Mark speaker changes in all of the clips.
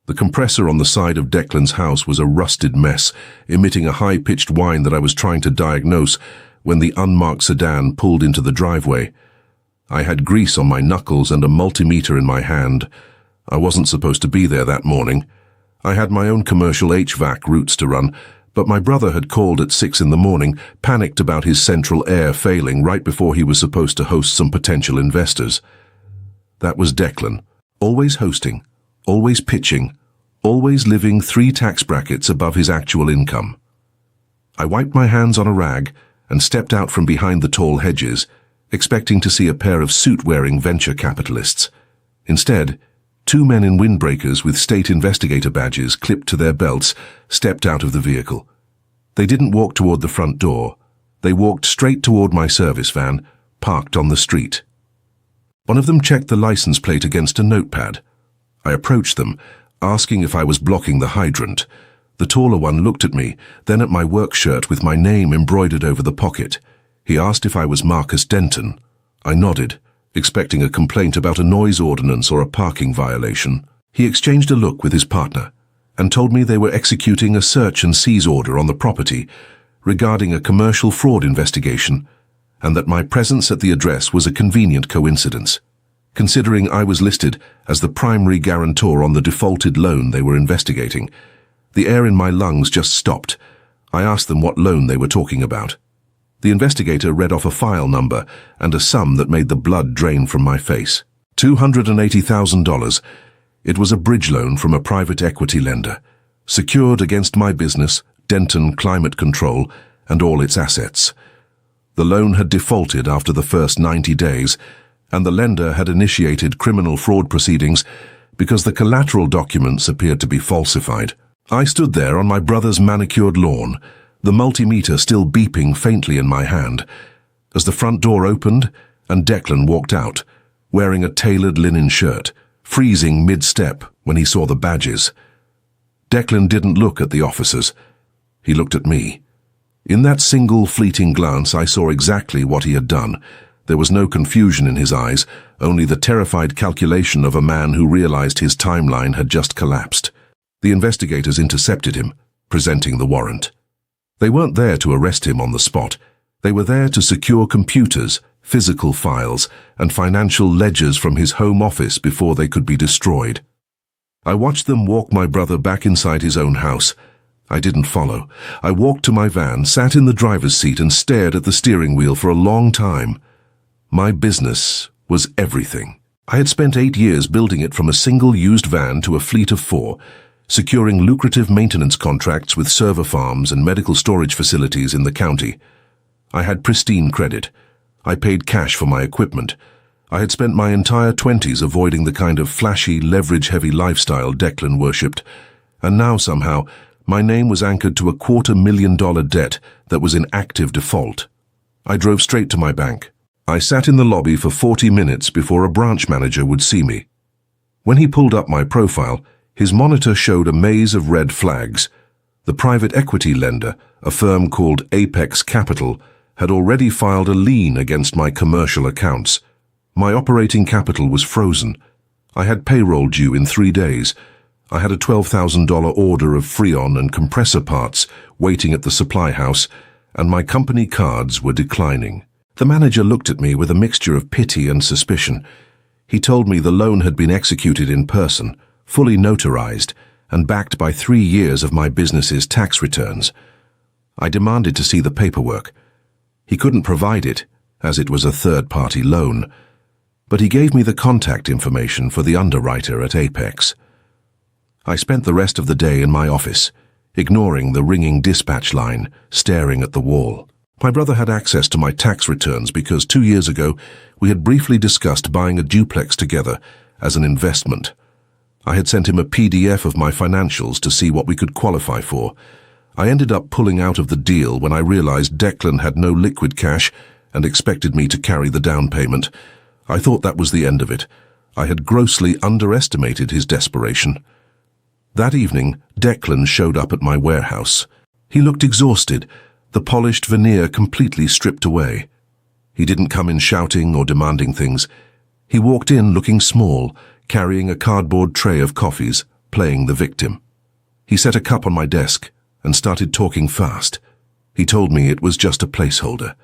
Speaker 1: The compressor on the side of Declan's house was a rusted mess, emitting a high-pitched whine that I was trying to diagnose when the unmarked sedan pulled into the driveway. I had grease on my knuckles and a multimeter in my hand. I wasn't supposed to be there that morning. I had my own commercial HVAC routes to run, but my brother had called at 6 in the morning, panicked about his central air failing right before he was supposed to host some potential investors. That was Declan, always hosting, always pitching, always living 3 tax brackets above his actual income. I wiped my hands on a rag and stepped out from behind the tall hedges, expecting to see a pair of suit-wearing venture capitalists. Instead, 2 men in windbreakers with state investigator badges clipped to their belts stepped out of the vehicle. They didn't walk toward the front door. They walked straight toward my service van, parked on the street. One of them checked the license plate against a notepad. I approached them, asking if I was blocking the hydrant. The taller one looked at me, then at my work shirt with my name embroidered over the pocket. He asked if I was Marcus Denton. I nodded, expecting a complaint about a noise ordinance or a parking violation. He exchanged a look with his partner and told me they were executing a search and seize order on the property regarding a commercial fraud investigation, and that my presence at the address was a convenient coincidence, considering I was listed as the primary guarantor on the defaulted loan they were investigating. The air in my lungs just stopped. I asked them what loan they were talking about. The investigator read off a file number and a sum that made the blood drain from my face. $280,000. It was a bridge loan from a private equity lender, secured against my business, Denton Climate Control, and all its assets. The loan had defaulted after the first 90 days, and the lender had initiated criminal fraud proceedings because the collateral documents appeared to be falsified. I stood there on my brother's manicured lawn, the multimeter still beeping faintly in my hand, as the front door opened and Declan walked out, wearing a tailored linen shirt, freezing mid-step when he saw the badges. Declan didn't look at the officers. He looked at me. In that single fleeting glance, I saw exactly what he had done. There was no confusion in his eyes, only the terrified calculation of a man who realized his timeline had just collapsed. The investigators intercepted him, presenting the warrant. They weren't there to arrest him on the spot. They were there to secure computers, physical files, and financial ledgers from his home office before they could be destroyed. I watched them walk my brother back inside his own house. I didn't follow. I walked to my van, sat in the driver's seat, and stared at the steering wheel for a long time. My business was everything. I had spent 8 years building it from a single used van to a fleet of 4, securing lucrative maintenance contracts with server farms and medical storage facilities in the county. I had pristine credit. I paid cash for my equipment. I had spent my entire 20s avoiding the kind of flashy, leverage-heavy lifestyle Declan worshipped, and now somehow my name was anchored to a $250,000 debt that was in active default. I drove straight to my bank. I sat in the lobby for 40 minutes before a branch manager would see me. When he pulled up my profile, his monitor showed a maze of red flags. The private equity lender, a firm called Apex Capital, had already filed a lien against my commercial accounts. My operating capital was frozen. I had payroll due in 3 days. I had a $12,000 order of Freon and compressor parts waiting at the supply house, and my company cards were declining. The manager looked at me with a mixture of pity and suspicion. He told me the loan had been executed in person, fully notarized, and backed by 3 years of my business's tax returns. I demanded to see the paperwork. He couldn't provide it, as it was a third-party loan, but he gave me the contact information for the underwriter at Apex. I spent the rest of the day in my office, ignoring the ringing dispatch line, staring at the wall. My brother had access to my tax returns because 2 years ago we had briefly discussed buying a duplex together as an investment. I had sent him a PDF of my financials to see what we could qualify for. I ended up pulling out of the deal when I realized Declan had no liquid cash and expected me to carry the down payment. I thought that was the end of it. I had grossly underestimated his desperation. That evening, Declan showed up at my warehouse. He looked exhausted, the polished veneer completely stripped away. He didn't come in shouting or demanding things. He walked in looking small, carrying a cardboard tray of coffees, playing the victim. He set a cup on my desk and started talking fast. He told me it was just a placeholder.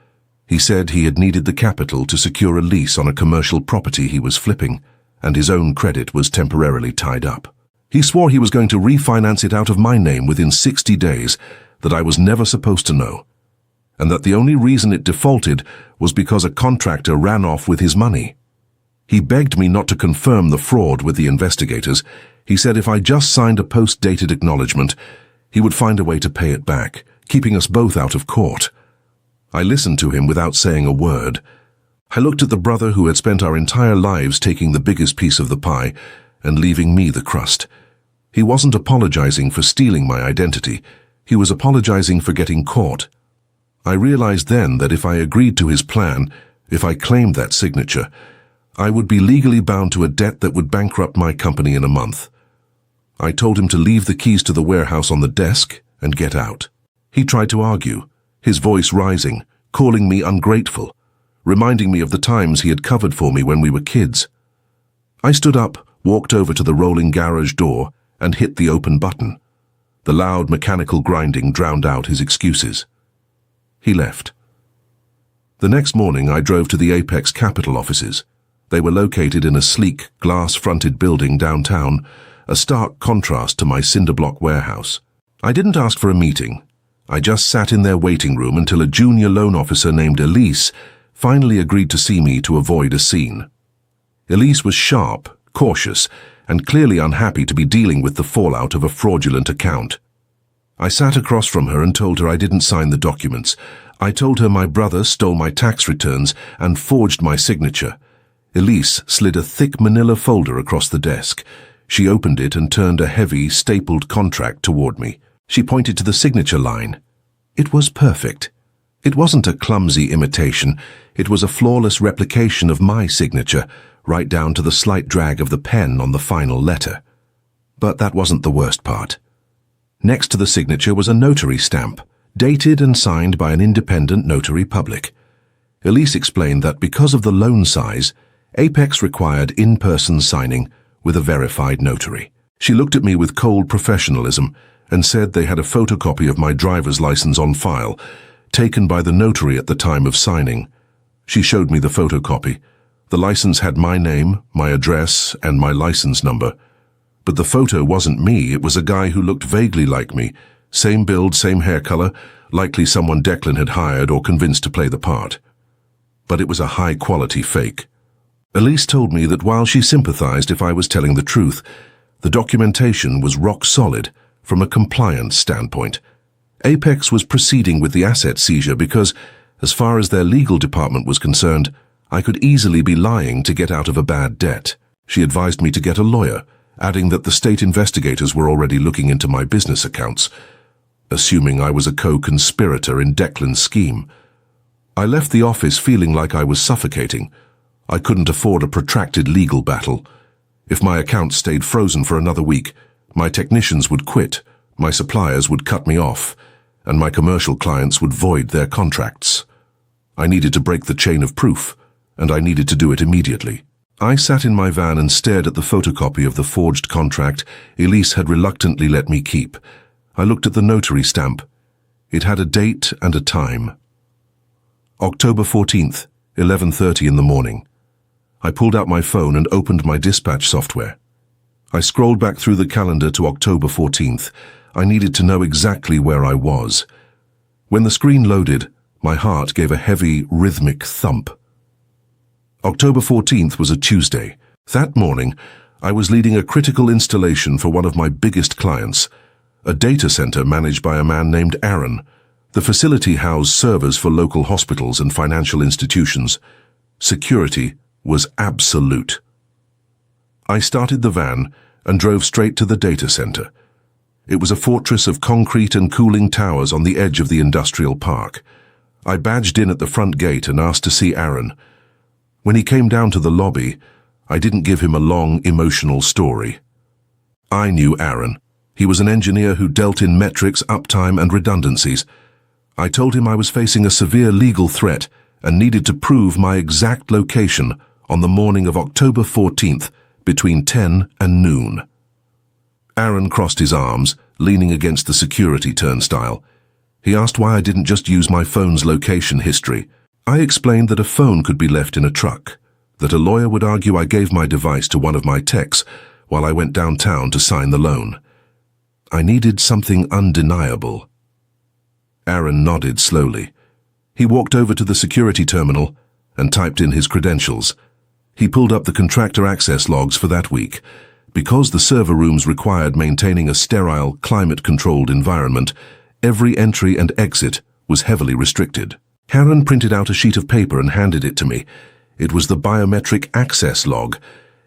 Speaker 1: He said he had needed the capital to secure a lease on a commercial property he was flipping, and his own credit was temporarily tied up. He swore he was going to refinance it out of my name within 60 days, that I was never supposed to know, and that the only reason it defaulted was because a contractor ran off with his money. He begged me not to confirm the fraud with the investigators. He said if I just signed a post-dated acknowledgement, he would find a way to pay it back, keeping us both out of court. I listened to him without saying a word. I looked at the brother who had spent our entire lives taking the biggest piece of the pie and leaving me the crust. He wasn't apologizing for stealing my identity. He was apologizing for getting caught. I realized then that if I agreed to his plan, if I claimed that signature, I would be legally bound to a debt that would bankrupt my company in a month. I told him to leave the keys to the warehouse on the desk and get out. He tried to argue, his voice rising, calling me ungrateful, reminding me of the times he had covered for me when we were kids. I stood up, walked over to the rolling garage door, and hit the open button. The loud mechanical grinding drowned out his excuses. He left. The next morning I drove to the Apex Capital offices. They were located in a sleek, glass-fronted building downtown, a stark contrast to my cinder-block warehouse. I didn't ask for a meeting. I just sat in their waiting room until a junior loan officer named Elise finally agreed to see me to avoid a scene. Elise was sharp, cautious, and clearly unhappy to be dealing with the fallout of a fraudulent account. I sat across from her and told her I didn't sign the documents. I told her my brother stole my tax returns and forged my signature. Elise slid a thick manila folder across the desk. She opened it and turned a heavy, stapled contract toward me. She pointed to the signature line. It was perfect. It wasn't a clumsy imitation. It was a flawless replication of my signature, right down to the slight drag of the pen on the final letter. But that wasn't the worst part. Next to the signature was a notary stamp, dated and signed by an independent notary public. Elise explained that because of the loan size, Apex required in-person signing with a verified notary. She looked at me with cold professionalism and said they had a photocopy of my driver's license on file, taken by the notary at the time of signing. She showed me the photocopy. The license had my name, my address, and my license number. But the photo wasn't me, it was a guy who looked vaguely like me. Same build, same hair color, likely someone Declan had hired or convinced to play the part. But it was a high-quality fake. Elise told me that while she sympathized if I was telling the truth, the documentation was rock solid from a compliance standpoint. Apex was proceeding with the asset seizure because, as far as their legal department was concerned, I could easily be lying to get out of a bad debt. She advised me to get a lawyer, adding that the state investigators were already looking into my business accounts, assuming I was a co-conspirator in Declan's scheme. I left the office feeling like I was suffocating. I couldn't afford a protracted legal battle. If my accounts stayed frozen for another week, my technicians would quit, my suppliers would cut me off, and my commercial clients would void their contracts. I needed to break the chain of proof, and I needed to do it immediately. I sat in my van and stared at the photocopy of the forged contract Elise had reluctantly let me keep. I looked at the notary stamp. It had a date and a time. October 14th, 11:30 in the morning. I pulled out my phone and opened my dispatch software. I scrolled back through the calendar to October 14th. I needed to know exactly where I was. When the screen loaded, my heart gave a heavy, rhythmic thump. October 14th was a Tuesday. That morning, I was leading a critical installation for one of my biggest clients, a data center managed by a man named Aaron. The facility housed servers for local hospitals and financial institutions. Security was absolute. I started the van and drove straight to the data center. It was a fortress of concrete and cooling towers on the edge of the industrial park. I badged in at the front gate and asked to see Aaron. When he came down to the lobby, I didn't give him a long, emotional story. I knew Aaron. He was an engineer who dealt in metrics, uptime, and redundancies. I told him I was facing a severe legal threat and needed to prove my exact location on the morning of October 14th between 10 and noon. Aaron crossed his arms, leaning against the security turnstile. He asked why I didn't just use my phone's location history. I explained that a phone could be left in a truck, that a lawyer would argue I gave my device to one of my techs while I went downtown to sign the loan. I needed something undeniable. Aaron nodded slowly. He walked over to the security terminal and typed in his credentials. He pulled up the contractor access logs for that week. Because the server rooms required maintaining a sterile, climate-controlled environment, every entry and exit was heavily restricted. Aaron printed out a sheet of paper and handed it to me. It was the biometric access log.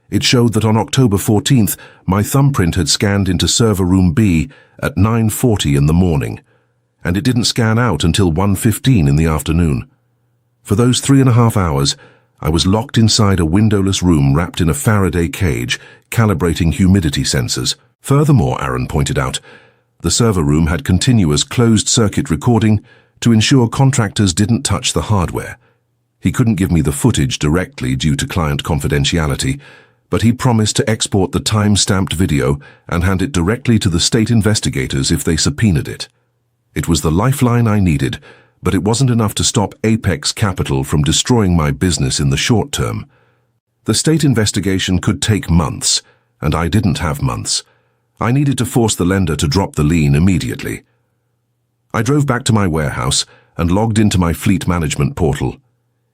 Speaker 1: It showed that on October 14th, my thumbprint had scanned into server room B at 9:40 in the morning, and it didn't scan out until 1:15 in the afternoon. For those 3.5 hours, I was locked inside a windowless room wrapped in a Faraday cage, calibrating humidity sensors. Furthermore, Aaron pointed out, the server room had continuous closed-circuit recording to ensure contractors didn't touch the hardware. He couldn't give me the footage directly due to client confidentiality, but he promised to export the time-stamped video and hand it directly to the state investigators if they subpoenaed it. It was the lifeline I needed, but it wasn't enough to stop Apex Capital from destroying my business in the short term. The state investigation could take months, and I didn't have months. I needed to force the lender to drop the lien immediately. I drove back to my warehouse and logged into my fleet management portal.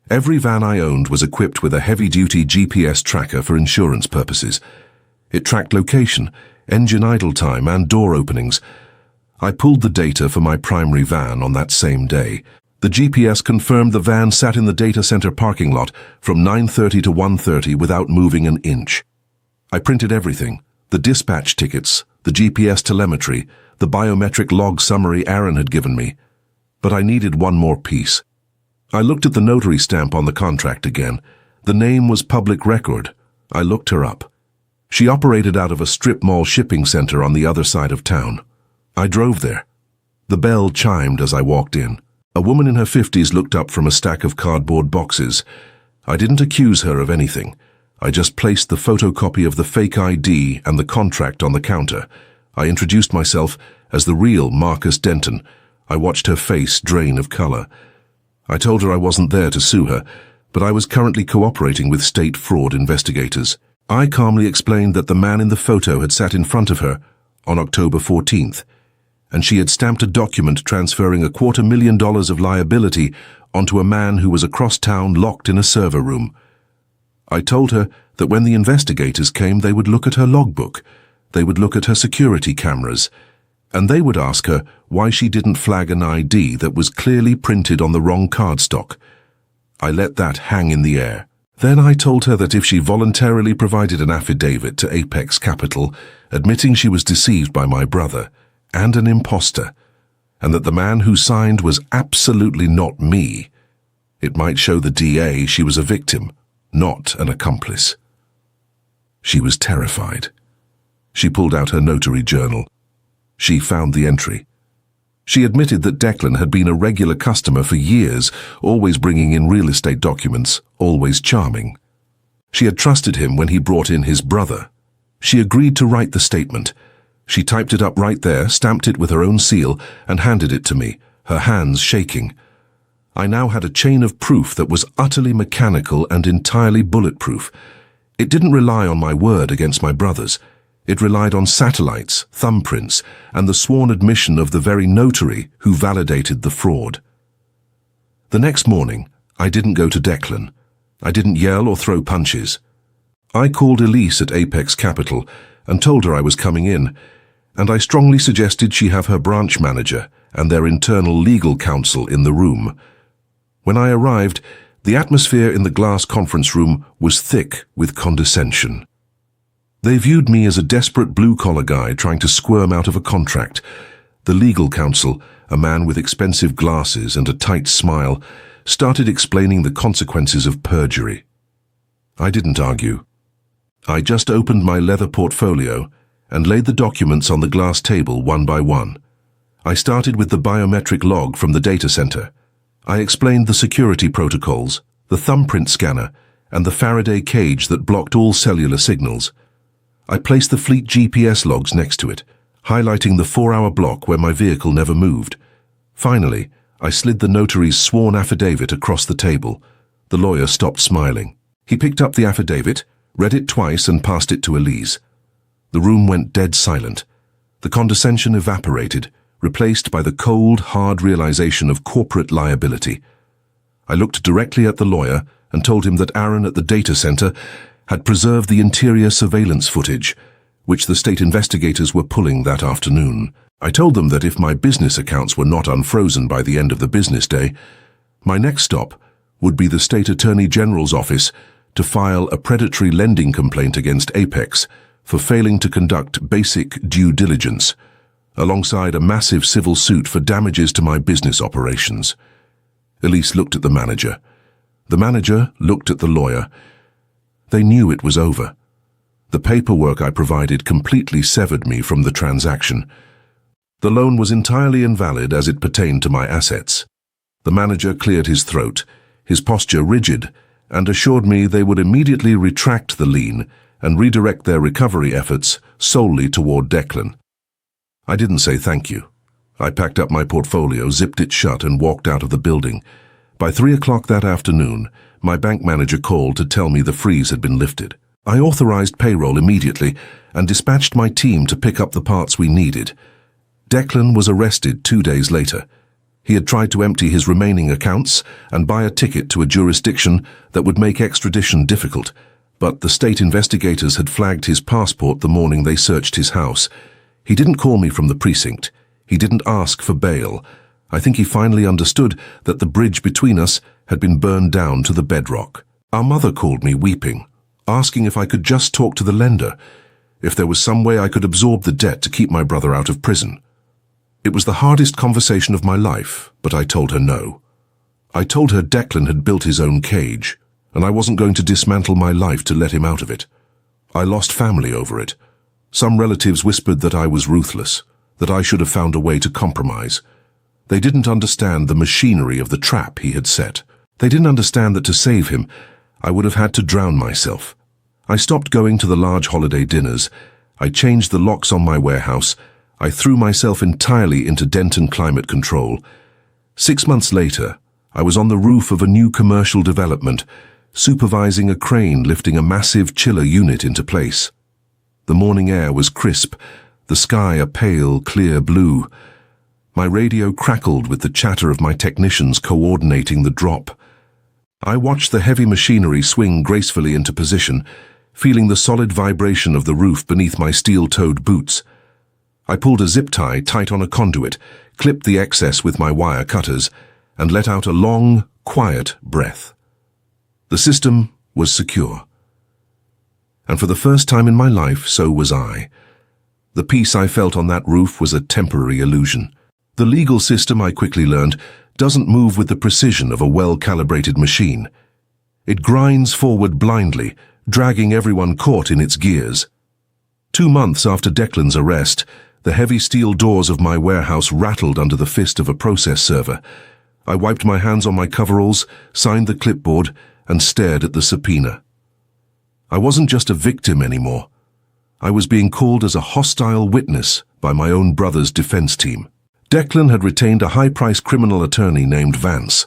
Speaker 1: Every van I owned was equipped with a heavy-duty GPS tracker for insurance purposes. It tracked location, engine idle time, and door openings. I pulled the data for my primary van on that same day. The GPS confirmed the van sat in the data center parking lot from 9:30 to 1:30 without moving an inch. I printed everything, the dispatch tickets, the GPS telemetry, the biometric log summary Aaron had given me. But I needed one more piece. I looked at the notary stamp on the contract again. The name was public record. I looked her up. She operated out of a strip mall shipping center on the other side of town. I drove there. The bell chimed as I walked in. A woman in her 50s looked up from a stack of cardboard boxes. I didn't accuse her of anything. I just placed the photocopy of the fake ID and the contract on the counter. I introduced myself as the real Marcus Denton. I watched her face drain of color. I told her I wasn't there to sue her, but I was currently cooperating with state fraud investigators. I calmly explained that the man in the photo had sat in front of her on October 14th, and she had stamped a document transferring $250,000 of liability onto a man who was across town locked in a server room. I told her that when the investigators came, they would look at her logbook, they would look at her security cameras, and they would ask her why she didn't flag an ID that was clearly printed on the wrong cardstock. I let that hang in the air. Then I told her that if she voluntarily provided an affidavit to Apex Capital, admitting she was deceived by my brother and an imposter, and that the man who signed was absolutely not me, it might show the DA she was a victim, not an accomplice. She was terrified. She pulled out her notary journal. She found the entry. She admitted that Declan had been a regular customer for years, always bringing in real estate documents, always charming. She had trusted him when he brought in his brother. She agreed to write the statement. She typed it up right there, stamped it with her own seal, and handed it to me, her hands shaking. I now had a chain of proof that was utterly mechanical and entirely bulletproof. It didn't rely on my word against my brother's. It relied on satellites, thumbprints, and the sworn admission of the very notary who validated the fraud. The next morning, I didn't go to Declan. I didn't yell or throw punches. I called Elise at Apex Capital and told her I was coming in, and I strongly suggested she have her branch manager and their internal legal counsel in the room. When I arrived, the atmosphere in the glass conference room was thick with condescension. They viewed me as a desperate blue-collar guy trying to squirm out of a contract. The legal counsel, a man with expensive glasses and a tight smile, started explaining the consequences of perjury. I didn't argue. I just opened my leather portfolio and laid the documents on the glass table one by one. I started with the biometric log from the data center. I explained the security protocols, the thumbprint scanner, and the Faraday cage that blocked all cellular signals. I placed the fleet GPS logs next to it, highlighting the 4-hour block where my vehicle never moved. Finally, I slid the notary's sworn affidavit across the table. The lawyer stopped smiling. He picked up the affidavit, read it twice and passed it to Elise. The room went dead silent. The condescension evaporated, replaced by the cold, hard realization of corporate liability. I looked directly at the lawyer and told him that Aaron at the data center had preserved the interior surveillance footage, which the state investigators were pulling that afternoon. I told them that if my business accounts were not unfrozen by the end of the business day, my next stop would be the State Attorney General's office to file a predatory lending complaint against Apex for failing to conduct basic due diligence, alongside a massive civil suit for damages to my business operations. Elise looked at the manager. The manager looked at the lawyer. They knew it was over. The paperwork I provided completely severed me from the transaction. The loan was entirely invalid as it pertained to my assets. The manager cleared his throat, his posture rigid, and assured me they would immediately retract the lien and redirect their recovery efforts solely toward Declan. I didn't say thank you. I packed up my portfolio, zipped it shut, and walked out of the building. By 3 o'clock that afternoon, my bank manager called to tell me the freeze had been lifted. I authorized payroll immediately and dispatched my team to pick up the parts we needed. Declan was arrested 2 days later. He had tried to empty his remaining accounts and buy a ticket to a jurisdiction that would make extradition difficult, but the state investigators had flagged his passport the morning they searched his house. He didn't call me from the precinct. He didn't ask for bail. I think he finally understood that the bridge between us had been burned down to the bedrock. Our mother called me weeping, asking if I could just talk to the lender, if there was some way I could absorb the debt to keep my brother out of prison. It was the hardest conversation of my life, but I told her no. I told her Declan had built his own cage, and I wasn't going to dismantle my life to let him out of it. I lost family over it. Some relatives whispered that I was ruthless, that I should have found a way to compromise. They didn't understand the machinery of the trap he had set. They didn't understand that to save him, I would have had to drown myself. I stopped going to the large holiday dinners. I changed the locks on my warehouse. I threw myself entirely into Denton climate control. 6 months later, I was on the roof of a new commercial development, supervising a crane lifting a massive chiller unit into place. The morning air was crisp, the sky a pale, clear blue. My radio crackled with the chatter of my technicians coordinating the drop. I watched the heavy machinery swing gracefully into position, feeling the solid vibration of the roof beneath my steel-toed boots. I pulled a zip tie tight on a conduit, clipped the excess with my wire cutters, and let out a long, quiet breath. The system was secure. And for the first time in my life, so was I. The peace I felt on that roof was a temporary illusion. The legal system, I quickly learned, doesn't move with the precision of a well-calibrated machine. It grinds forward blindly, dragging everyone caught in its gears. 2 months after Declan's arrest, the heavy steel doors of my warehouse rattled under the fist of a process server. I wiped my hands on my coveralls, signed the clipboard, and stared at the subpoena. I wasn't just a victim anymore. I was being called as a hostile witness by my own brother's defense team. Declan had retained a high-priced criminal attorney named Vance,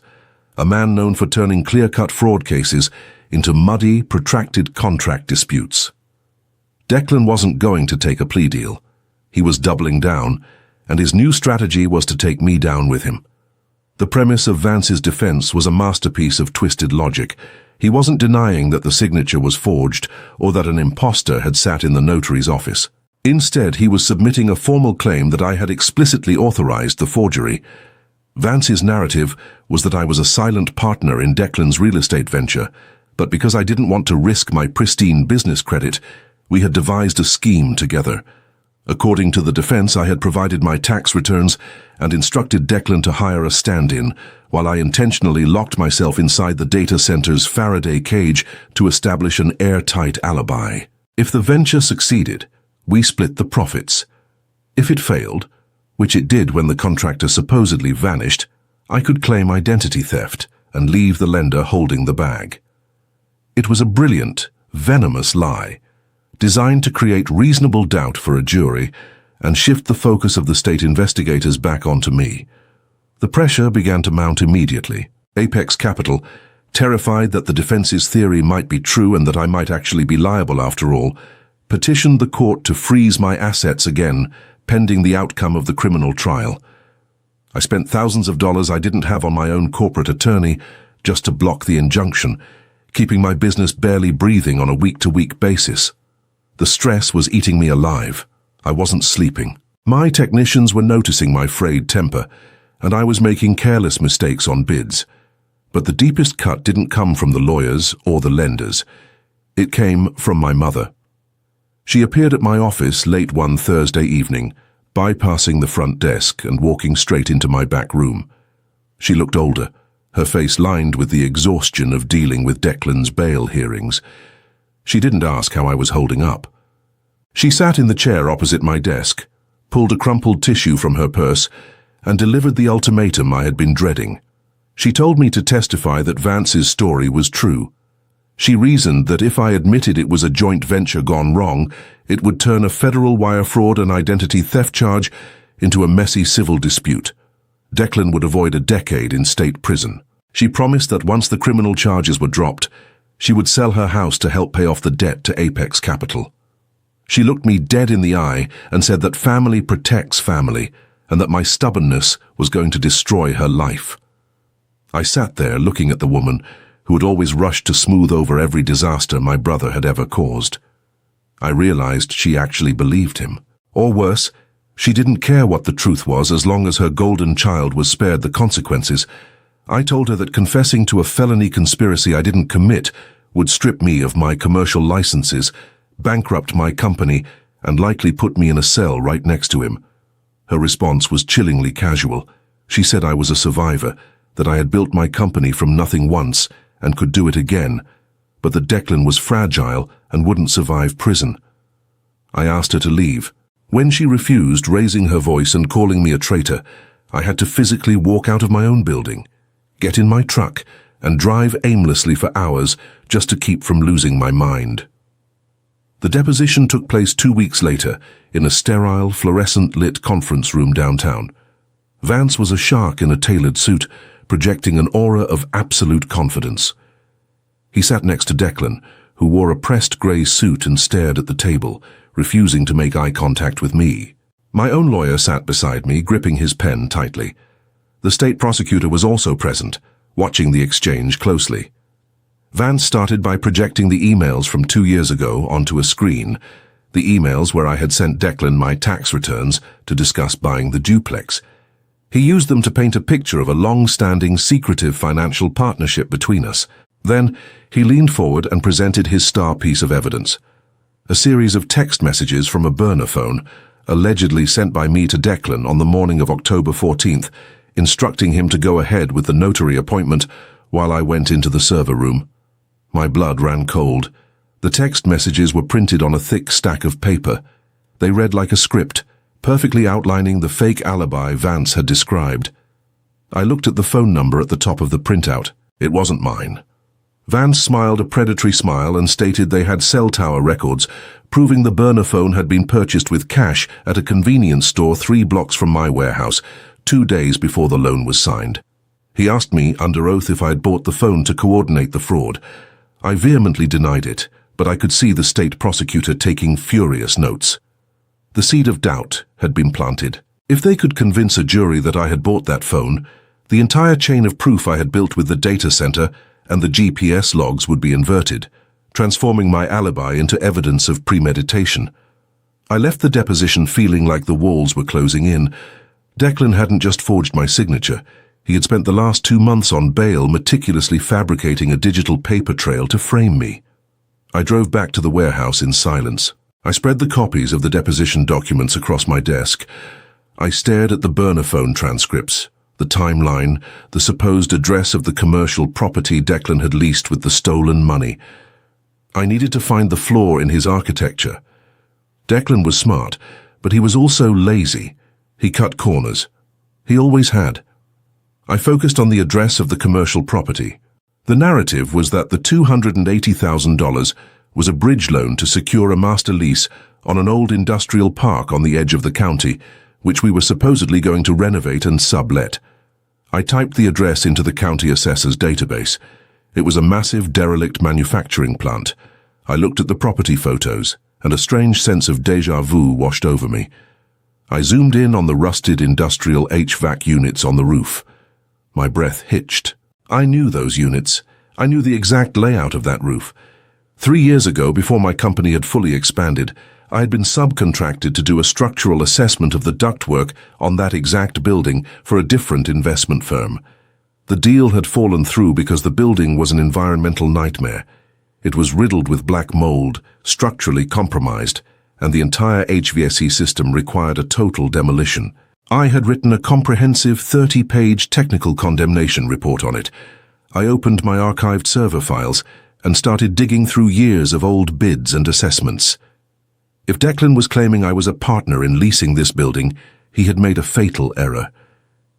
Speaker 1: a man known for turning clear-cut fraud cases into muddy, protracted contract disputes. Declan wasn't going to take a plea deal. He was doubling down, and his new strategy was to take me down with him. The premise of Vance's defense was a masterpiece of twisted logic. He wasn't denying that the signature was forged or that an imposter had sat in the notary's office. Instead, he was submitting a formal claim that I had explicitly authorized the forgery. Vance's narrative was that I was a silent partner in Declan's real estate venture, but because I didn't want to risk my pristine business credit, we had devised a scheme together. According to the defense, I had provided my tax returns and instructed Declan to hire a stand-in, while I intentionally locked myself inside the data center's Faraday cage to establish an airtight alibi. If the venture succeeded, we split the profits. If it failed, which it did when the contractor supposedly vanished, I could claim identity theft and leave the lender holding the bag. It was a brilliant, venomous lie, designed to create reasonable doubt for a jury and shift the focus of the state investigators back onto me. The pressure began to mount immediately. Apex Capital, terrified that the defense's theory might be true and that I might actually be liable after all, petitioned the court to freeze my assets again, pending the outcome of the criminal trial. I spent thousands of dollars I didn't have on my own corporate attorney just to block the injunction, keeping my business barely breathing on a week-to-week basis. The stress was eating me alive. I wasn't sleeping. My technicians were noticing my frayed temper, and I was making careless mistakes on bids. But the deepest cut didn't come from the lawyers or the lenders. It came from my mother. She appeared at my office late one Thursday evening, bypassing the front desk and walking straight into my back room. She looked older, her face lined with the exhaustion of dealing with Declan's bail hearings. She didn't ask how I was holding up. She sat in the chair opposite my desk, pulled a crumpled tissue from her purse, and delivered the ultimatum I had been dreading. She told me to testify that Vance's story was true. She reasoned that if I admitted it was a joint venture gone wrong, it would turn a federal wire fraud and identity theft charge into a messy civil dispute. Declan would avoid a decade in state prison. She promised that once the criminal charges were dropped, she would sell her house to help pay off the debt to Apex Capital. She looked me dead in the eye and said that family protects family, and that my stubbornness was going to destroy her life. I sat there looking at the woman who had always rushed to smooth over every disaster my brother had ever caused. I realized she actually believed him. Or worse, she didn't care what the truth was as long as her golden child was spared the consequences. I told her that confessing to a felony conspiracy I didn't commit would strip me of my commercial licenses, bankrupt my company, and likely put me in a cell right next to him. Her response was chillingly casual. She said I was a survivor, that I had built my company from nothing once and could do it again, but that Declan was fragile and wouldn't survive prison. I asked her to leave. When she refused, raising her voice and calling me a traitor, I had to physically walk out of my own building, get in my truck, and drive aimlessly for hours just to keep from losing my mind. The deposition took place 2 weeks later in a sterile, fluorescent-lit conference room downtown. Vance was a shark in a tailored suit, projecting an aura of absolute confidence. He sat next to Declan, who wore a pressed grey suit and stared at the table, refusing to make eye contact with me. My own lawyer sat beside me, gripping his pen tightly. The state prosecutor was also present, watching the exchange closely. Vance started by projecting the emails from 2 years ago onto a screen, the emails where I had sent Declan my tax returns to discuss buying the duplex. He used them to paint a picture of a long-standing, secretive financial partnership between us. Then, he leaned forward and presented his star piece of evidence. A series of text messages from a burner phone, allegedly sent by me to Declan on the morning of October 14th, instructing him to go ahead with the notary appointment while I went into the server room. My blood ran cold. The text messages were printed on a thick stack of paper. They read like a script, perfectly outlining the fake alibi Vance had described. I looked at the phone number at the top of the printout. It wasn't mine. Vance smiled a predatory smile and stated they had cell tower records, proving the burner phone had been purchased with cash at a convenience store 3 blocks from my warehouse, 2 days before the loan was signed. He asked me under oath if I had bought the phone to coordinate the fraud. I vehemently denied it, but I could see the state prosecutor taking furious notes. The seed of doubt had been planted. If they could convince a jury that I had bought that phone, the entire chain of proof I had built with the data center and the GPS logs would be inverted, transforming my alibi into evidence of premeditation. I left the deposition feeling like the walls were closing in. Declan hadn't just forged my signature. He had spent the last 2 months on bail meticulously fabricating a digital paper trail to frame me. I drove back to the warehouse in silence. I spread the copies of the deposition documents across my desk. I stared at the burner phone transcripts, the timeline, the supposed address of the commercial property Declan had leased with the stolen money. I needed to find the flaw in his architecture. Declan was smart, but he was also lazy. He cut corners. He always had. I focused on the address of the commercial property. The narrative was that the $280,000 was a bridge loan to secure a master lease on an old industrial park on the edge of the county, which we were supposedly going to renovate and sublet. I typed the address into the county assessor's database. It was a massive derelict manufacturing plant. I looked at the property photos, and a strange sense of déjà vu washed over me. I zoomed in on the rusted industrial HVAC units on the roof. My breath hitched. I knew those units. I knew the exact layout of that roof. 3 years ago, before my company had fully expanded, I had been subcontracted to do a structural assessment of the ductwork on that exact building for a different investment firm. The deal had fallen through because the building was an environmental nightmare. It was riddled with black mold, structurally compromised, and the entire HVAC system required a total demolition. I had written a comprehensive 30-page technical condemnation report on it. I opened my archived server files and started digging through years of old bids and assessments. If Declan was claiming I was a partner in leasing this building, he had made a fatal error.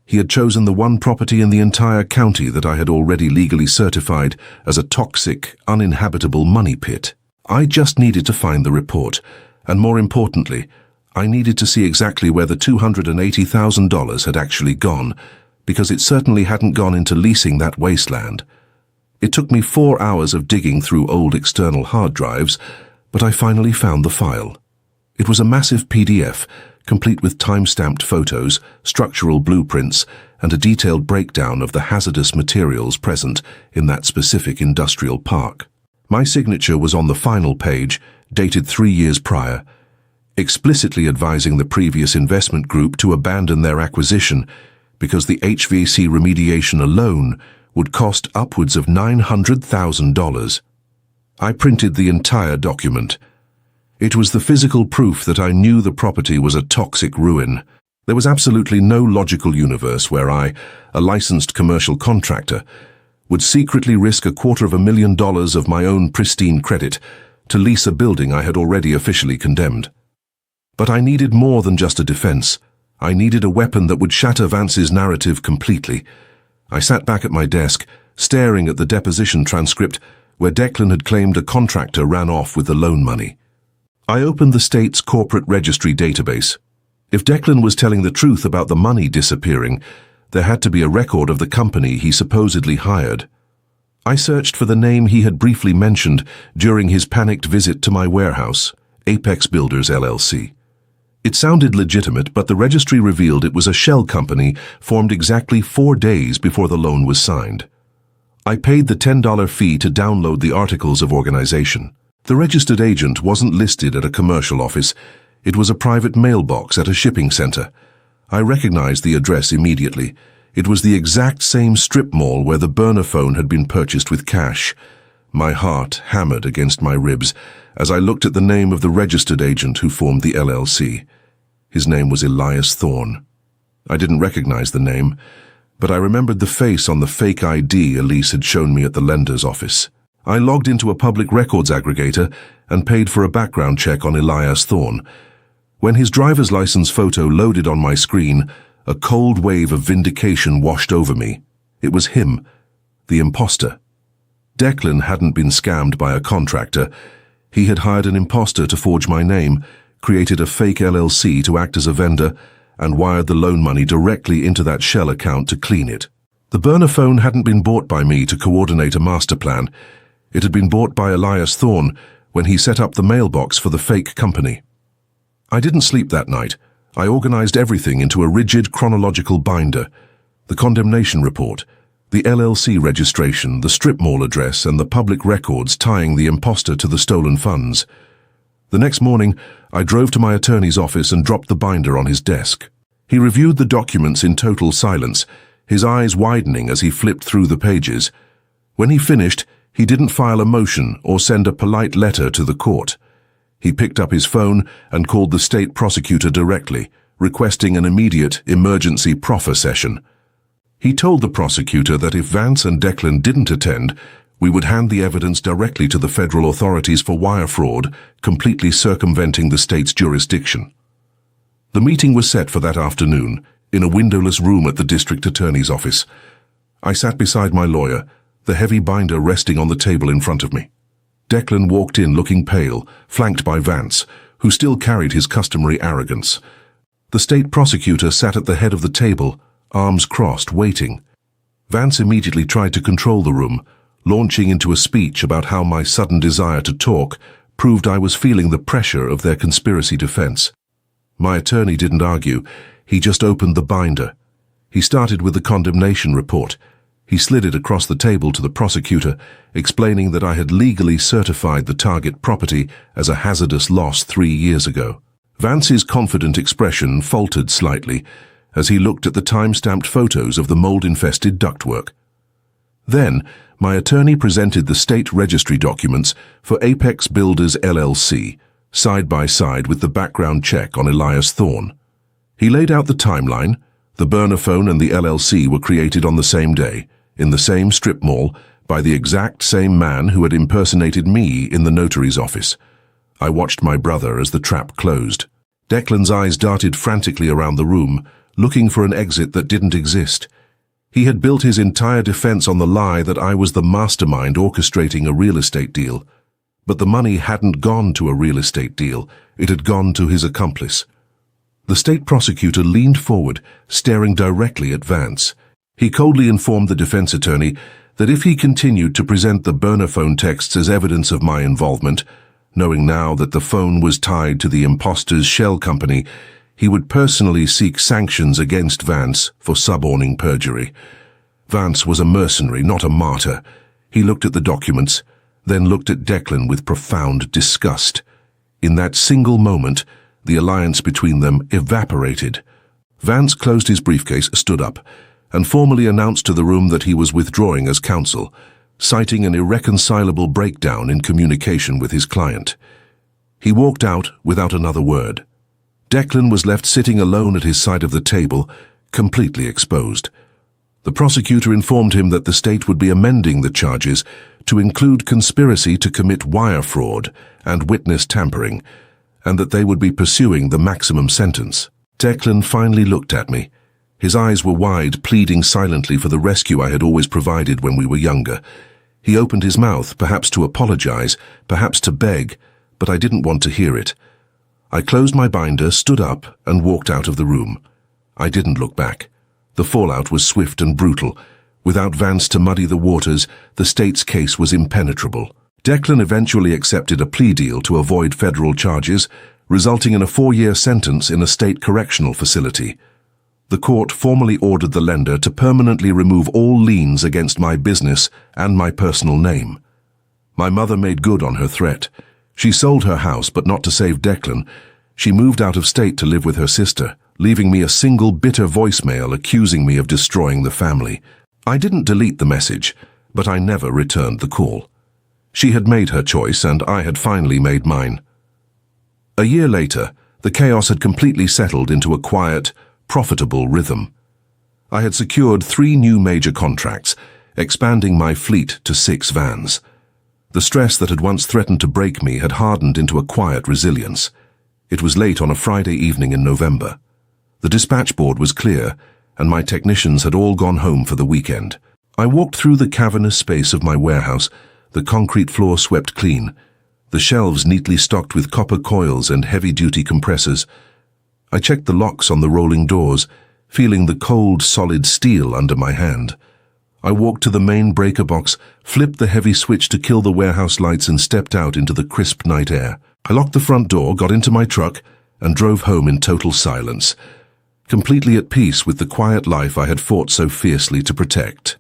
Speaker 1: He had chosen the one property in the entire county that I had already legally certified as a toxic, uninhabitable money pit. I just needed to find the report, and more importantly, I needed to see exactly where the $280,000 had actually gone, because it certainly hadn't gone into leasing that wasteland. It took me 4 hours of digging through old external hard drives, but I finally found the file. It was a massive PDF, complete with time-stamped photos, structural blueprints, and a detailed breakdown of the hazardous materials present in that specific industrial park. My signature was on the final page, dated 3 years prior, explicitly advising the previous investment group to abandon their acquisition because the HVAC remediation alone would cost upwards of $900,000. I printed the entire document. It was the physical proof that I knew the property was a toxic ruin. There was absolutely no logical universe where I, a licensed commercial contractor, would secretly risk $250,000 of my own pristine credit to lease a building I had already officially condemned. But I needed more than just a defense. I needed a weapon that would shatter Vance's narrative completely. I sat back at my desk, staring at the deposition transcript where Declan had claimed a contractor ran off with the loan money. I opened the state's corporate registry database. If Declan was telling the truth about the money disappearing, there had to be a record of the company he supposedly hired. I searched for the name he had briefly mentioned during his panicked visit to my warehouse, Apex Builders LLC. It sounded legitimate, but the registry revealed it was a shell company formed exactly 4 days before the loan was signed. I paid the $10 fee to download the articles of organization. The registered agent wasn't listed at a commercial office. It was a private mailbox at a shipping center. I recognized the address immediately. It was the exact same strip mall where the burner phone had been purchased with cash. My heart hammered against my ribs as I looked at the name of the registered agent who formed the LLC. His name was Elias Thorne. I didn't recognize the name, but I remembered the face on the fake ID Elise had shown me at the lender's office. I logged into a public records aggregator and paid for a background check on Elias Thorne. When his driver's license photo loaded on my screen, a cold wave of vindication washed over me. It was him, the imposter. Declan hadn't been scammed by a contractor. He had hired an imposter to forge my name, created a fake LLC to act as a vendor, and wired the loan money directly into that shell account to clean it. The burner phone hadn't been bought by me to coordinate a master plan. It had been bought by Elias Thorne when he set up the mailbox for the fake company. I didn't sleep that night. I organized everything into a rigid chronological binder. The condemnation report, the LLC registration, the strip mall address, and the public records tying the imposter to the stolen funds. The next morning, I drove to my attorney's office and dropped the binder on his desk. He reviewed the documents in total silence, his eyes widening as he flipped through the pages. When he finished, he didn't file a motion or send a polite letter to the court. He picked up his phone and called the state prosecutor directly, requesting an immediate emergency proffer session. He told the prosecutor that if Vance and Declan didn't attend, we would hand the evidence directly to the federal authorities for wire fraud, completely circumventing the state's jurisdiction. The meeting was set for that afternoon, in a windowless room at the district attorney's office. I sat beside my lawyer, the heavy binder resting on the table in front of me. Declan walked in looking pale, flanked by Vance, who still carried his customary arrogance. The state prosecutor sat at the head of the table, arms crossed, waiting. Vance immediately tried to control the room, launching into a speech about how my sudden desire to talk proved I was feeling the pressure of their conspiracy defense. My attorney didn't argue. He just opened the binder. He started with the condemnation report. He slid it across the table to the prosecutor, explaining that I had legally certified the target property as a hazardous loss 3 years ago. Vance's confident expression faltered slightly as he looked at the time-stamped photos of the mold-infested ductwork. Then, my attorney presented the state registry documents for Apex Builders LLC, side by side with the background check on Elias Thorne. He laid out the timeline. The burner phone and the LLC were created on the same day, in the same strip mall, by the exact same man who had impersonated me in the notary's office. I watched my brother as the trap closed. Declan's eyes darted frantically around the room, looking for an exit that didn't exist. He had built his entire defense on the lie that I was the mastermind orchestrating a real estate deal. But the money hadn't gone to a real estate deal. It had gone to his accomplice. The state prosecutor leaned forward, staring directly at Vance. He coldly informed the defense attorney that if he continued to present the burner phone texts as evidence of my involvement, knowing now that the phone was tied to the imposter's shell company, he would personally seek sanctions against Vance for suborning perjury. Vance was a mercenary, not a martyr. He looked at the documents, then looked at Declan with profound disgust. In that single moment, the alliance between them evaporated. Vance closed his briefcase, stood up, and formally announced to the room that he was withdrawing as counsel, citing an irreconcilable breakdown in communication with his client. He walked out without another word. Declan was left sitting alone at his side of the table, completely exposed. The prosecutor informed him that the state would be amending the charges to include conspiracy to commit wire fraud and witness tampering, and that they would be pursuing the maximum sentence. Declan finally looked at me. His eyes were wide, pleading silently for the rescue I had always provided when we were younger. He opened his mouth, perhaps to apologize, perhaps to beg, but I didn't want to hear it. I closed my binder, stood up, and walked out of the room. I didn't look back. The fallout was swift and brutal. Without Vance to muddy the waters, the state's case was impenetrable. Declan eventually accepted a plea deal to avoid federal charges, resulting in a 4-year sentence in a state correctional facility. The court formally ordered the lender to permanently remove all liens against my business and my personal name. My mother made good on her threat. She sold her house, but not to save Declan. She moved out of state to live with her sister, leaving me a single bitter voicemail accusing me of destroying the family. I didn't delete the message, but I never returned the call. She had made her choice, and I had finally made mine. A year later, the chaos had completely settled into a quiet, profitable rhythm. I had secured 3 new major contracts, expanding my fleet to 6 vans. The stress that had once threatened to break me had hardened into a quiet resilience. It was late on a Friday evening in November. The dispatch board was clear, and my technicians had all gone home for the weekend. I walked through the cavernous space of my warehouse, the concrete floor swept clean, the shelves neatly stocked with copper coils and heavy-duty compressors. I checked the locks on the rolling doors, feeling the cold, solid steel under my hand. I walked to the main breaker box, flipped the heavy switch to kill the warehouse lights, and stepped out into the crisp night air. I locked the front door, got into my truck, and drove home in total silence, completely at peace with the quiet life I had fought so fiercely to protect.